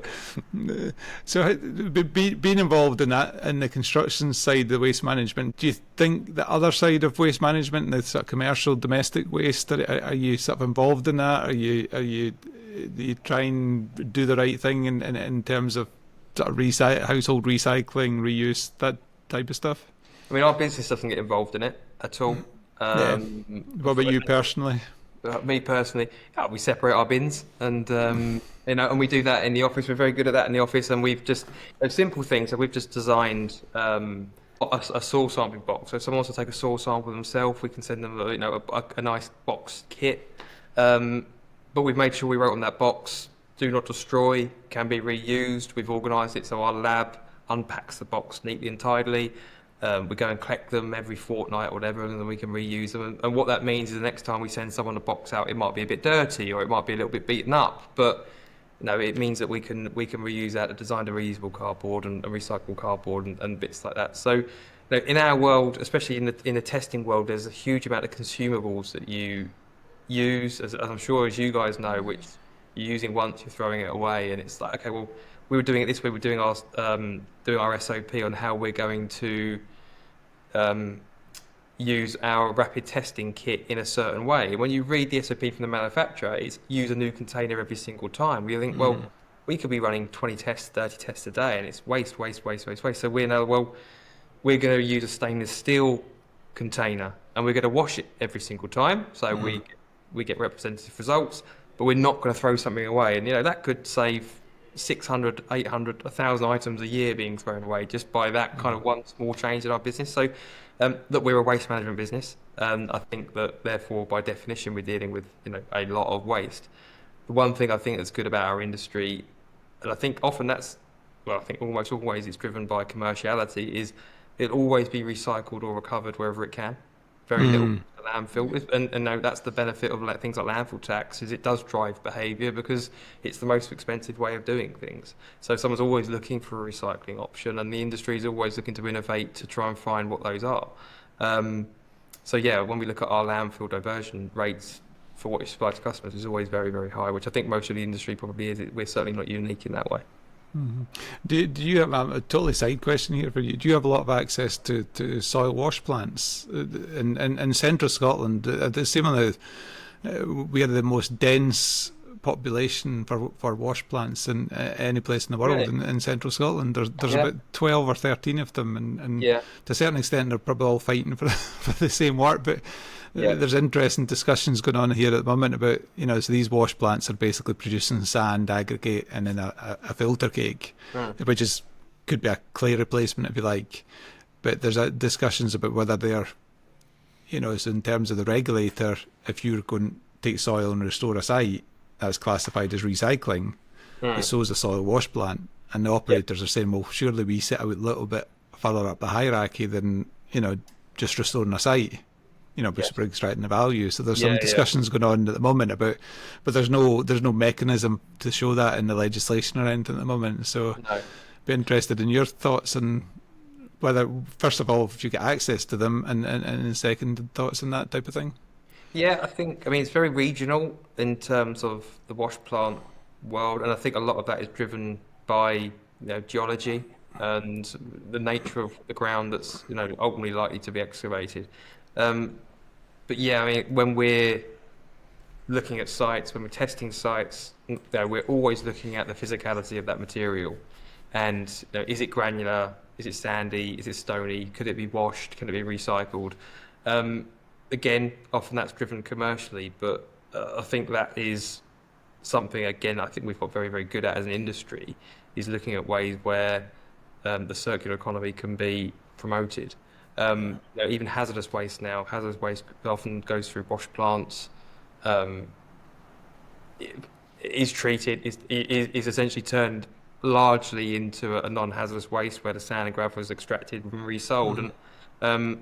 Speaker 1: So, being involved in that, in the construction side, the waste management, do you think the other side of waste management, the sort of commercial domestic waste, are you sort of involved in that? Do you try and do the right thing in terms of sort of household recycling, reuse, that type of stuff?
Speaker 3: I mean, our business doesn't get involved in it at all.
Speaker 1: What about you personally?
Speaker 3: Me personally, we separate our bins, and and we do that in the office. We're very good at that in the office, and we've just simple things. So we've just designed a soil sampling box. So if someone wants to take a soil sample themselves, we can send them a nice box kit. But we've made sure we wrote on that box, "Do not destroy," can be reused. We've organised it so our lab unpacks the box neatly and tidily. We go and collect them every fortnight or whatever, and then we can reuse them. And what that means is the next time we send someone a box out, it might be a bit dirty or it might be a little bit beaten up, but it means that we can reuse that, to design a reusable cardboard and recyclable cardboard and bits like that. So in our world, especially in the testing world, there's a huge amount of consumables that you use, as I'm sure as you guys know, which you're using once, you're throwing it away, and it's like, okay, well, we were doing it this way. We're doing our SOP on how we're going to use our rapid testing kit in a certain way. When you read the SOP from the manufacturer, it's use a new container every single time. We think, well, we could be running 20 tests, 30 tests a day, and it's waste. So we know, well, we're going to use a stainless steel container, and we're going to wash it every single time. So we get representative results, but we're not going to throw something away. And that could save 600, 800, 1,000 items a year being thrown away just by that kind of one small change in our business. So that we're a waste management business, and I think that therefore by definition we're dealing with a lot of waste. The one thing I think that's good about our industry, and I think often I think almost always it's driven by commerciality, is it'll always be recycled or recovered wherever it can. Very little landfill, and no, that's the benefit of things like landfill tax, is it does drive behaviour because it's the most expensive way of doing things. So someone's always looking for a recycling option, and the industry is always looking to innovate to try and find what those are. So when we look at our landfill diversion rates for what you supply to customers, is always very, very high, which I think most of the industry probably is. We're certainly not unique in that way.
Speaker 1: Do you have a totally side question here for you? Do you have a lot of access to soil wash plants in central Scotland? We are the most dense population for wash plants in any place in the world.
Speaker 3: Really?
Speaker 1: in central Scotland. There's about 12 or 13 of them, and to a certain extent they're probably all fighting for the same work, but there's interesting discussions going on here at the moment about, so these wash plants are basically producing sand, aggregate, and then a filter cake, which could be a clay replacement if you like. But there's discussions about whether they're, so in terms of the regulator, if you're going to take soil and restore a site, that's classified as recycling. So is a soil wash plant. And the operators are saying, well, surely we sit out a little bit further up the hierarchy than, just restoring a site. Which brings right in the value. So there's some discussions going on at the moment about, but there's no mechanism to show that in the legislation or anything at the moment. So be interested in your thoughts on whether, first of all, if you get access to them, and second, thoughts on that type of thing.
Speaker 3: Yeah, I mean, it's very regional in terms of the wash plant world, and I think a lot of that is driven by geology and the nature of the ground that's ultimately likely to be excavated. But yeah, I mean, when we're looking at sites, when we're testing sites, we're always looking at the physicality of that material, and is it granular? Is it sandy? Is it stony? Could it be washed? Can it be recycled? Again, often that's driven commercially, but I think that is something, again, I think we've got very, very good at as an industry, is looking at ways where the circular economy can be promoted. Even hazardous waste now, hazardous waste often goes through wash plants, is treated, is essentially turned largely into a non-hazardous waste where the sand and gravel is extracted and resold. And I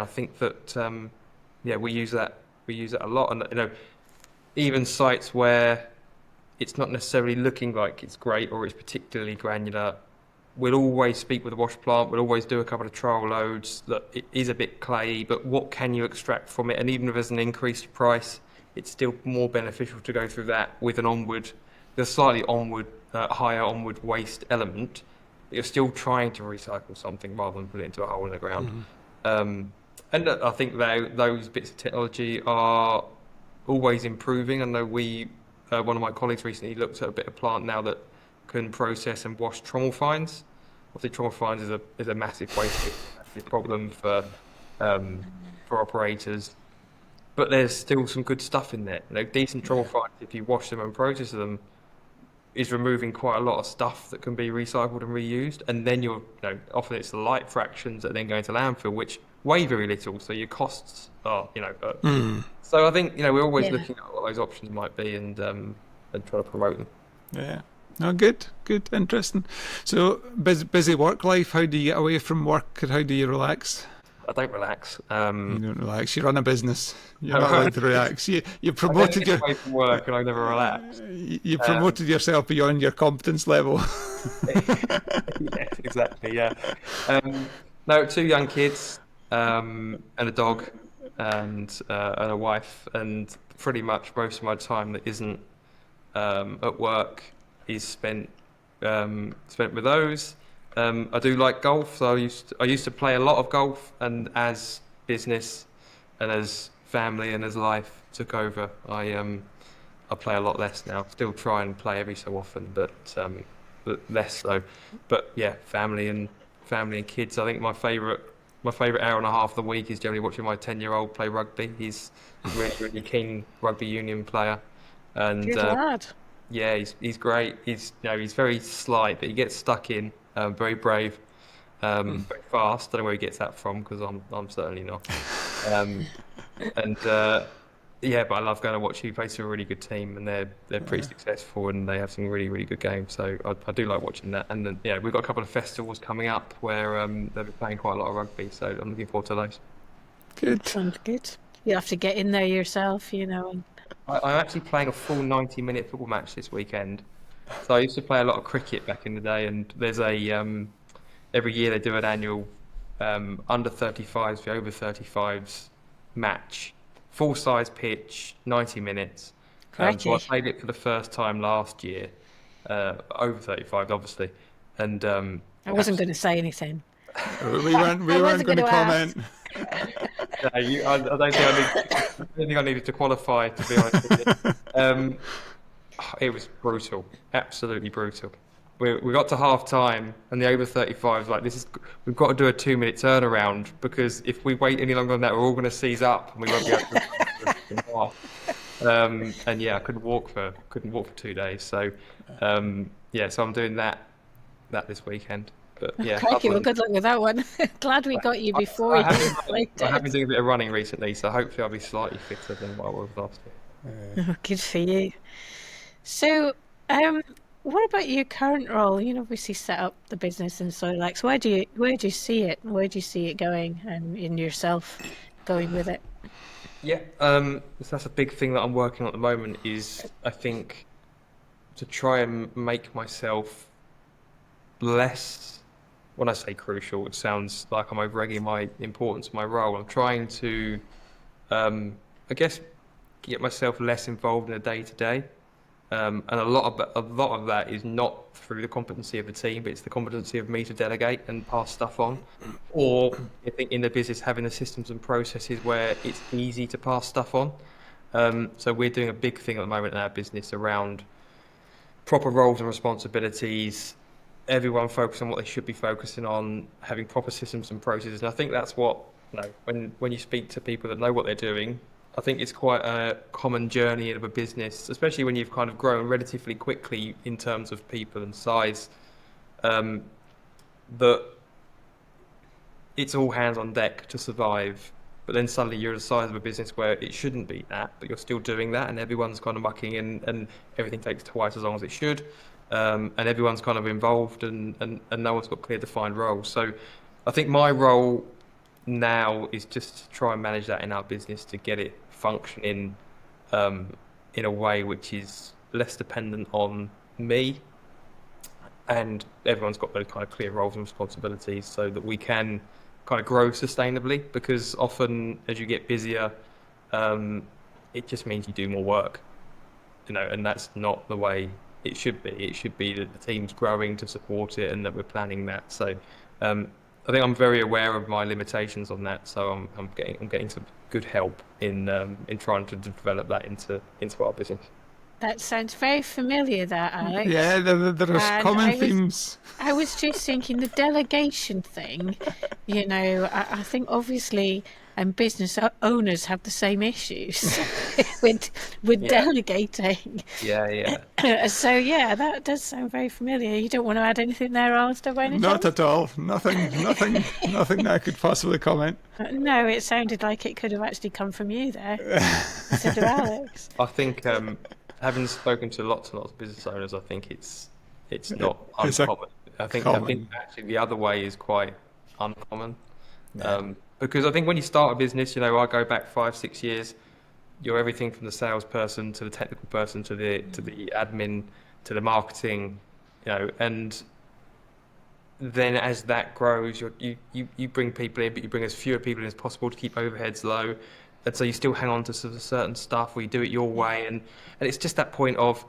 Speaker 3: think that we use that a lot, and even sites where it's not necessarily looking like it's great or it's particularly granular, we'll always speak with the wash plant, we'll always do a couple of trial loads that it is a bit clayey, but what can you extract from it? And even if there's an increased price, it's still more beneficial to go through that with the slightly higher onward waste element, but you're still trying to recycle something rather than put it into a hole in the ground. And I think those bits of technology are always improving. I know one of my colleagues recently looked at a bit of plant now that can process and wash trommel fines. Obviously, trommel fines is a massive waste problem for operators, but there's still some good stuff in there. Decent trommel fines, if you wash them and process them, is removing quite a lot of stuff that can be recycled and reused. And then often it's the light fractions that then go into landfill, which weigh very little, so your costs are, So I think we're always looking at what those options might be and trying to promote them.
Speaker 1: Yeah. No, good, interesting. So busy work life. How do you get away from work, and how do you relax?
Speaker 3: I don't relax.
Speaker 1: You don't relax. You run a business. You're not allowed to relax. You promoted
Speaker 3: away from work, and I never relax.
Speaker 1: You promoted yourself beyond your competence level.
Speaker 3: Yeah, exactly. Yeah. No, 2 young kids, and a dog, and a wife, and pretty much most of my time that isn't at work is spent with those. I do like golf, so I used to play a lot of golf, and as business and as family and as life took over, I play a lot less now. Still try and play every so often, but less so. But yeah, family and kids. I think my favourite hour and a half of the week is generally watching my 10-year-old play rugby. He's a really, really keen rugby union player, and
Speaker 4: Good lad.
Speaker 3: yeah, he's great. He's very slight, but he gets stuck in. Very brave, very fast. Don't know where he gets that from, because I'm certainly not. But I love going to watch. He plays for a really good team, and they're pretty successful, and they have some really, really good games. So I do like watching that. And then we've got a couple of festivals coming up where they'll be playing quite a lot of rugby. So I'm looking forward to those.
Speaker 1: Good.
Speaker 4: Sounds good. You have to get in there yourself, And
Speaker 3: I'm actually playing a full 90-minute football match this weekend. So I used to play a lot of cricket back in the day, and there's every year they do an annual under 35s for over 35s match, full size pitch, 90 minutes. So I played it for the first time last year, over 35 obviously, and
Speaker 4: I wasn't going to say anything.
Speaker 1: We weren't going to comment.
Speaker 3: No, I don't think I needed to qualify, to be honest with you. It was brutal, absolutely brutal. We got to half time, and the over 35s like, we've got to do a 2-minute turnaround, because if we wait any longer than that, we're all going to seize up and we won't be able to half. And I couldn't walk for 2 days. So so I'm doing that this weekend. But yeah,
Speaker 4: Crikey, well, good luck with that one. Glad we got you before you played
Speaker 3: I have been doing a bit of running recently, so hopefully I'll be slightly fitter than what I was last year.
Speaker 4: Oh, good for you. So, what about your current role? You obviously set up the business in SoilEx. Where do you see it? Where do you see it going, and in yourself going with it?
Speaker 3: Yeah, so that's a big thing that I'm working on at the moment, is I think to try and make myself less when I say crucial, it sounds like I'm over-egging my importance of my role. I'm trying to, I guess, get myself less involved in the day-to-day. And a lot of that is not through the competency of the team, but it's the competency of me to delegate and pass stuff on. Or I think in the business, having the systems and processes where it's easy to pass stuff on. So we're doing a big thing at the moment in our business around proper roles and responsibilities, everyone focus on what they should be focusing on, having proper systems and processes. And I think that's what, when you speak to people that know what they're doing, I think it's quite a common journey of a business, especially when you've kind of grown relatively quickly in terms of people and size, that it's all hands on deck to survive. But then suddenly you're the size of a business where it shouldn't be that, but you're still doing that, and everyone's kind of mucking in, and everything takes twice as long as it should, and everyone's kind of involved, and no one's got clear defined roles. So I think my role now is just to try and manage that in our business to get it functioning in a way which is less dependent on me, and everyone's got those kind of clear roles and responsibilities so that we can kind of grow sustainably, because often as you get busier, it just means you do more work, and that's not the way it should be. It should be that the team's growing to support it and that we're planning that. So I think I'm very aware of my limitations on that. So I'm getting some good help in trying to develop that into our business.
Speaker 4: That sounds very familiar, that, Alex.
Speaker 1: Yeah, there are common themes.
Speaker 4: I was just thinking the delegation thing, I think obviously business owners have the same issues with delegating.
Speaker 1: Yeah.
Speaker 4: So, that does sound very familiar. You don't want to add anything there, Alistair, by any
Speaker 1: Not
Speaker 4: chance?
Speaker 1: at all. Nothing that I could possibly comment.
Speaker 4: No, it sounded like it could have actually come from you there instead of Alex.
Speaker 3: I think having spoken to lots and lots of business owners, I think it's not
Speaker 1: It's
Speaker 3: uncommon. I think actually the other way is quite uncommon. Because I think when you start a business, I go back 5-6 years, you're everything from the salesperson to the technical person to the admin to the marketing, and then as that grows, you bring people in, but you bring as fewer people in as possible to keep overheads low. And so you still hang on to certain stuff, or you do it your way, and it's just that point of,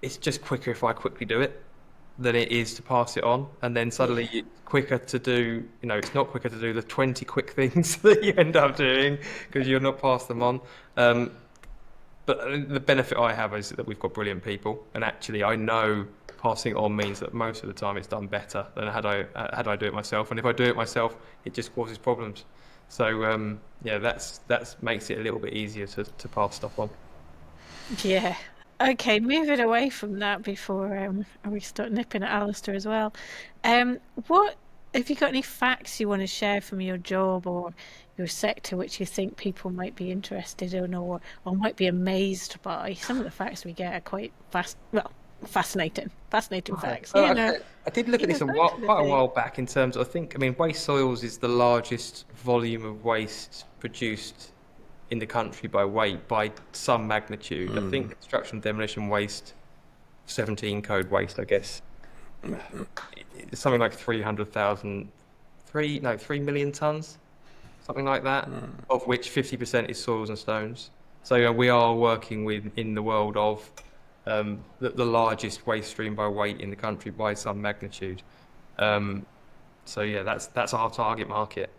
Speaker 3: it's just quicker if I quickly do it than it is to pass it on. And then suddenly it's quicker to do, it's not quicker to do the 20 quick things that you end up doing because you're not passed them on. But the benefit I have is that we've got brilliant people, and actually I know passing it on means that most of the time it's done better than had I do it myself. And if I do it myself, it just causes problems. So that's makes it a little bit easier to pass stuff on.
Speaker 4: Yeah. Okay, moving away from that before we start nipping at Alistair as well. What have you got any facts you want to share from your job or your sector which you think people might be interested in or might be amazed by? Some of the facts we get are quite fascinating facts.
Speaker 3: I did look at this quite a while back in terms of, waste soils is the largest volume of waste produced in the country by weight, by some magnitude. I think construction demolition waste, 17 code waste, I guess, it's something like 3 million tons, something like that, of which 50% is soils and stones. So we are working in the world of the largest waste stream by weight in the country by some magnitude. That's our target market.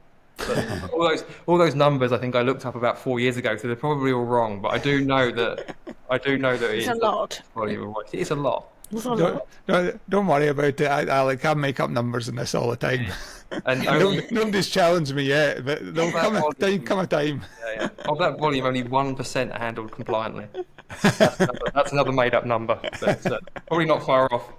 Speaker 3: all those numbers I think I looked up about 4 years ago, so they're probably all wrong. But I do know that it's a lot. It is a lot.
Speaker 1: Don't worry about it. I make up numbers in this all the time.
Speaker 3: And
Speaker 1: nobody's challenged me yet, but there'll come a time.
Speaker 3: Yeah. Of that volume, only 1% are handled compliantly. That's another made-up number. But probably not far off.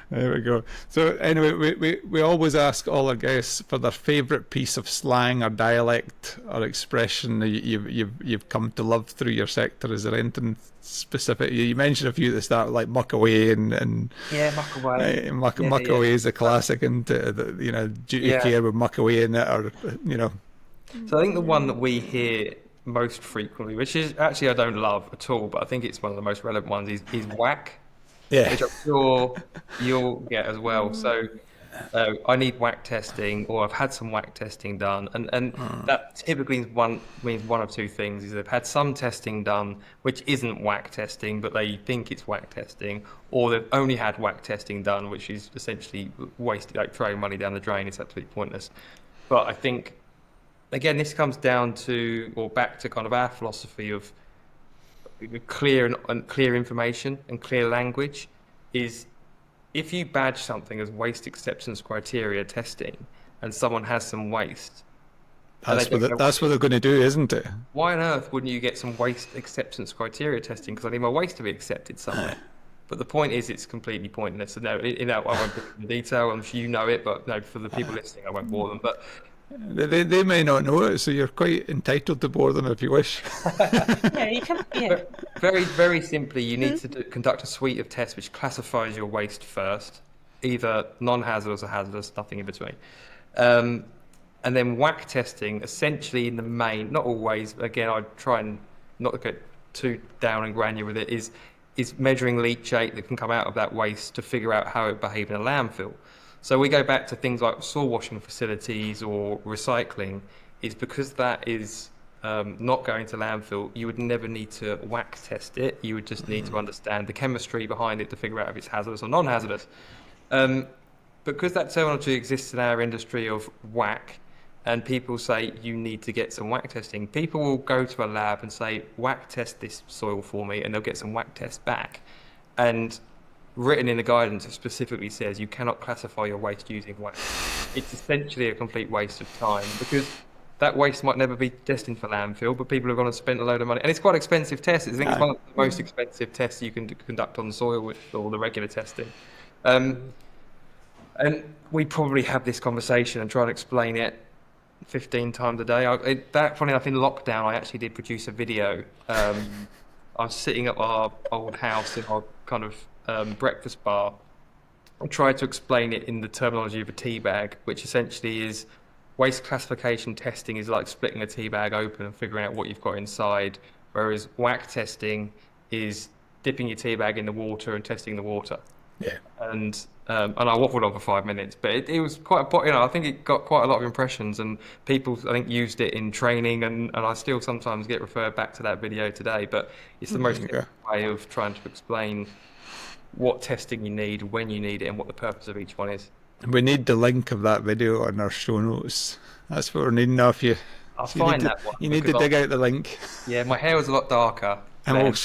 Speaker 1: There we go. So anyway, we always ask all our guests for their favourite piece of slang or dialect or expression that you've come to love through your sector. Is there anything specific? You mentioned a few at the start, like muck away and
Speaker 3: muck away.
Speaker 1: Muck away is a classic, and duty care with muck away in it, or
Speaker 3: So I think the one that we hear most frequently, which is actually I don't love at all, but I think it's one of the most relevant ones, is whack.
Speaker 1: Yeah.
Speaker 3: Which I'm sure you'll get as well. So I need whack testing, or I've had some whack testing done, and that typically means one of two things: is they've had some testing done which isn't whack testing, but they think it's whack testing, or they've only had whack testing done, which is essentially wasted, like throwing money down the drain. It's absolutely pointless. But I think, again, this comes down to, or back to, kind of our philosophy of clear and clear information and clear language. Is if you badge something as waste acceptance criteria testing, and someone has some waste,
Speaker 1: That's what they're going to do, isn't it?
Speaker 3: why on earth wouldn't you get some waste acceptance criteria testing? Because I need my waste to be accepted somewhere. But the point is, it's completely pointless. So no, I won't go into detail. I'm sure you know it, but no, for the people listening, I won't bore them. But
Speaker 1: They may not know it, so you're quite entitled to bore them if you wish.
Speaker 4: Yeah, you can. Yeah.
Speaker 3: very, very simply, you need to conduct a suite of tests which classifies your waste first, either non-hazardous or hazardous, nothing in between. And then whack testing, essentially in the main, not always, again, I try and not get too down and granular with it, is measuring leachate that can come out of that waste to figure out how it behaved in a landfill. So we go back to things like soil washing facilities or recycling, is because that is not going to landfill, you would never need to whack test it. You would just need to understand the chemistry behind it to figure out if it's hazardous or non-hazardous. Because that terminology exists in our industry of whack, and people say you need to get some whack testing, people will go to a lab and say, whack test this soil for me, and they'll get some whack tests back. And written in the guidance, it specifically says you cannot classify your waste using whack. It's essentially a complete waste of time, because that waste might never be destined for landfill, but people have gone and spent a load of money. And it's quite an expensive test. I think it's one of the most expensive tests you can conduct on soil with all the regular testing. And we probably have this conversation and try and explain it 15 times a day. Funny enough, in lockdown, I actually did produce a video. I was sitting at our old house in our kind of breakfast bar. I tried to explain it in the terminology of a tea bag, which essentially is waste classification testing is like splitting a tea bag open and figuring out what you've got inside, whereas whack testing is dipping your tea bag in the water and testing the water.
Speaker 1: Yeah.
Speaker 3: And I waffled on for 5 minutes, but it was quite, I think it got quite a lot of impressions, and people, I think, used it in training, and I still sometimes get referred back to that video today, but it's the most simple way of trying to explain what testing you need, when you need it, and what the purpose of each one is.
Speaker 1: We need the link of that video on our show notes. That's what we're needing off you.
Speaker 3: I'll find that one.
Speaker 1: You need to dig out the link.
Speaker 3: Yeah, my hair was a lot darker.
Speaker 1: And
Speaker 3: then,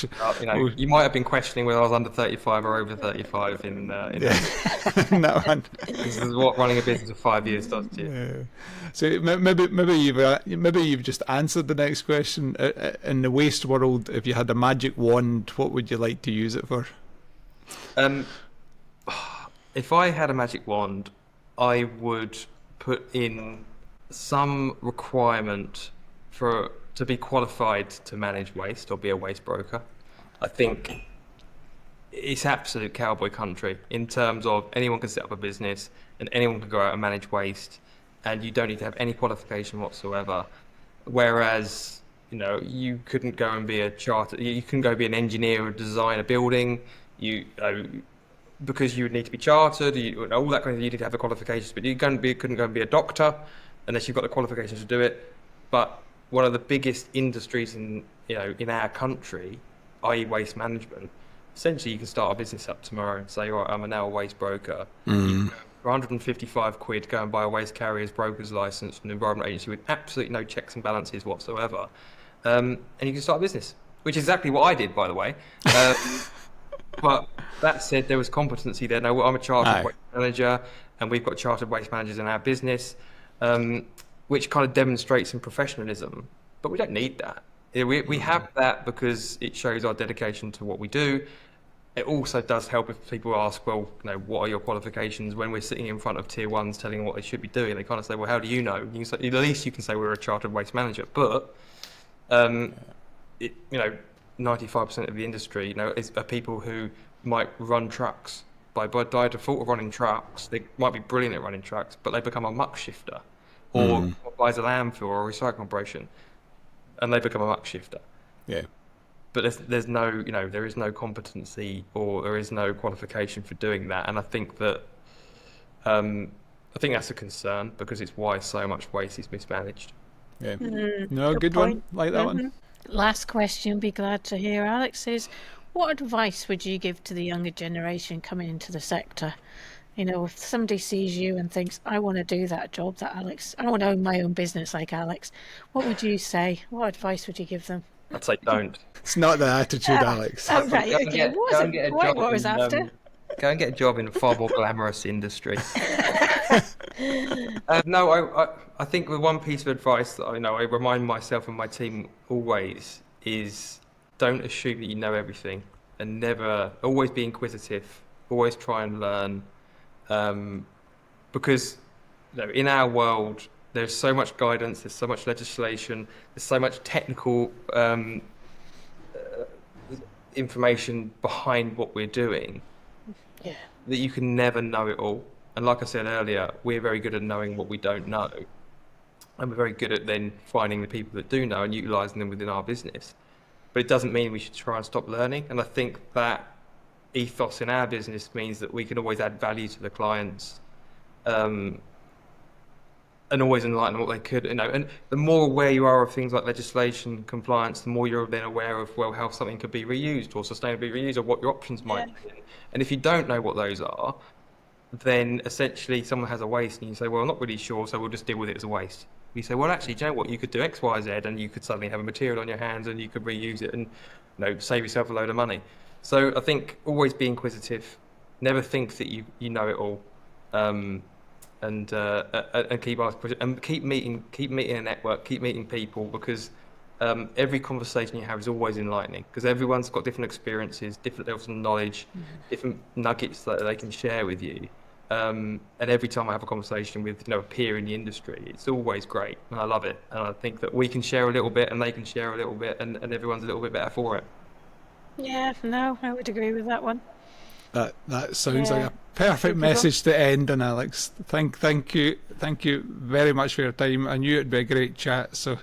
Speaker 3: you might have been questioning whether I was under 35 or over 35 in
Speaker 1: that one.
Speaker 3: This is what running a business for 5 years does to you.
Speaker 1: Yeah. So maybe you've just answered the next question. In the waste world, if you had a magic wand, what would you like to use it for?
Speaker 3: If I had a magic wand, I would put in some requirement to be qualified to manage waste or be a waste broker. I think it's absolute cowboy country in terms of anyone can set up a business and anyone can go out and manage waste, and you don't need to have any qualification whatsoever. Whereas, you couldn't go and be you couldn't go be an engineer or design a building, because you would need to be chartered, all that kind of, you need to have the qualifications, but you couldn't go and be a doctor unless you've got the qualifications to do it. But one of the biggest industries in our country, i.e. waste management, essentially you can start a business up tomorrow and say, right, I'm now a waste broker. For 155 quid, go and buy a waste carrier's broker's license from the Environment Agency with absolutely no checks and balances whatsoever. And you can start a business, which is exactly what I did, by the way. But that said, there was competency there. Now, I'm a chartered waste manager, and we've got chartered waste managers in our business, which kind of demonstrates some professionalism. But we don't need that. We have that because it shows our dedication to what we do. It also does help if people ask, well, what are your qualifications? When we're sitting in front of tier ones telling them what they should be doing, they kind of say, well, how do you know? You can say, at least you can say we're a chartered waste manager. But 95% of the industry, are people who might run trucks. By default of running trucks, they might be brilliant at running trucks, but they become a muck shifter, or buys a landfill or a recycling operation, and they become a muck shifter.
Speaker 1: Yeah.
Speaker 3: But there's no, there is no competency or there is no qualification for doing that. And I think that I think that's a concern because it's why so much waste is mismanaged.
Speaker 1: Yeah. No, good
Speaker 2: point.
Speaker 1: one. Like that one.
Speaker 4: Last question, be glad to hear, Alex, is what advice would you give to the younger generation coming into the sector? You know, if somebody sees you and thinks, I want to do that job that Alex, I want to own my own business like Alex, what would you say? What advice would you give them?
Speaker 3: I'd say don't.
Speaker 1: It's not the attitude, Alex.
Speaker 4: Oh, right, okay. What was after?
Speaker 3: Go and get a job in a far more glamorous industry. No, I think the one piece of advice that I remind myself and my team always is don't assume that you know everything, and always be inquisitive, always try and learn, because in our world there's so much guidance, there's so much legislation, there's so much technical information behind what we're doing.
Speaker 2: Yeah.
Speaker 3: That you can never know it all. And like I said earlier, we're very good at knowing what we don't know. And we're very good at then finding the people that do know and utilising them within our business. But it doesn't mean we should try and stop learning. And I think that ethos in our business means that we can always add value to the clients, and always enlighten what they could, and the more aware you are of things like legislation, compliance, the more you're then aware of, well, how something could be reused or sustainably reused or what your options might be. And if you don't know what those are, then essentially someone has a waste and you say, well, I'm not really sure, so we'll just deal with it as a waste. You say, well, actually, do you know what? You could do X, Y, Z, and you could suddenly have a material on your hands and you could reuse it and save yourself a load of money. So I think always be inquisitive, never think that you know it all. And keep asking, and keep meeting a network, keep meeting people, because every conversation you have is always enlightening, because everyone's got different experiences, different levels of knowledge, different nuggets that they can share with you. And every time I have a conversation with a peer in the industry, it's always great, and I love it. And I think that we can share a little bit, and they can share a little bit, and everyone's a little bit better for it.
Speaker 4: Yeah, no, I would agree with that one.
Speaker 1: That sounds like a perfect message to end on, Alex. Thank you very much for your time. I knew it'd be a great chat, so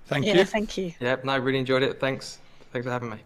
Speaker 1: thank you.
Speaker 4: Yeah, thank you.
Speaker 3: Yeah, no, I really enjoyed it. Thanks for having me.